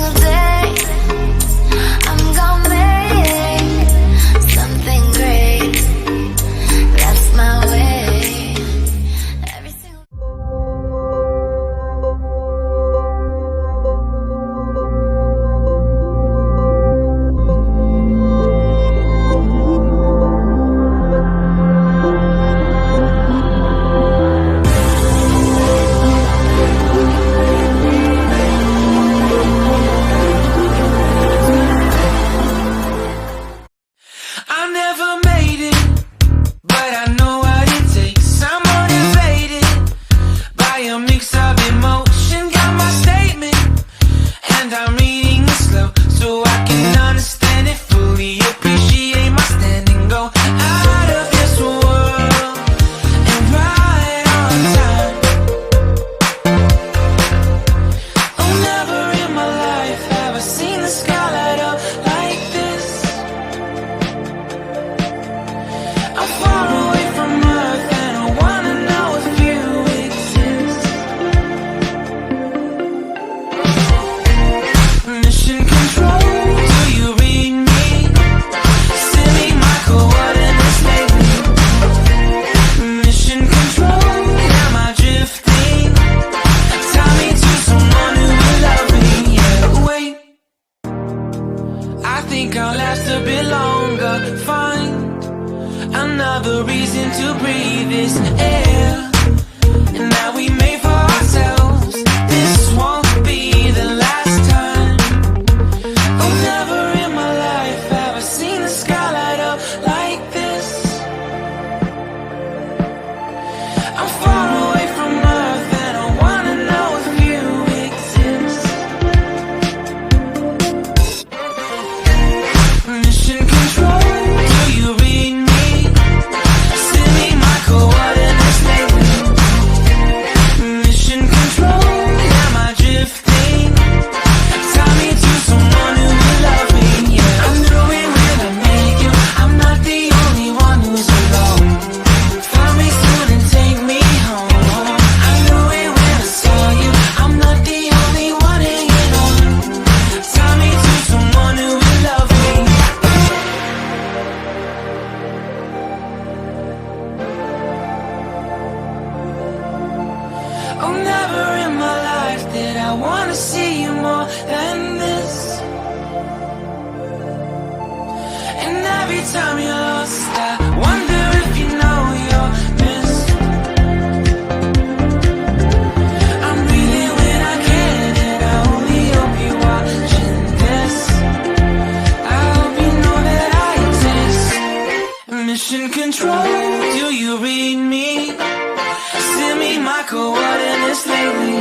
single day I'm gonna make something great. That's my way. Every single I never made it, but I know what it takes. I'm motivated by a mix of emotion. Got my statement, and I'm reading it slow so I can understand it fully. Appreciate my standing, go out of this world and right on time. Oh, never in my life have I seen the sky light up like this. I'm far away from Earth and I wanna know if you exist. Mission control, do you read me? Send me my coordinates lately. Mission control, am I drifting? Tie me to someone who will love me. Yeah, wait, I think I'll last a bit longer. Fine, another reason to breathe this air. And now we made for ourselves. This won't be the last time. Oh, never in my life have I seen the sky light up like this. I'm far away from Earth and I wanna know if you exist. Mission control, do you read me? Send me my coordinates lately. Mission control, am I drifting? Tie me to someone who will love me. Yeah, I knew it when I met you. I'm not the only one who's alone. Find me soon and take me home. I knew it when I saw you. I'm not the only one hanging on. Tie me to someone who will love me. Oh, never in my life did I wanna see you more than this. And every time you're lost, I wonder if you know you're missed. I'm breathing when I can, and I only hope you're watching this. I hope you know that I exist. Mission control, do you read me? Send me my coordinates lately.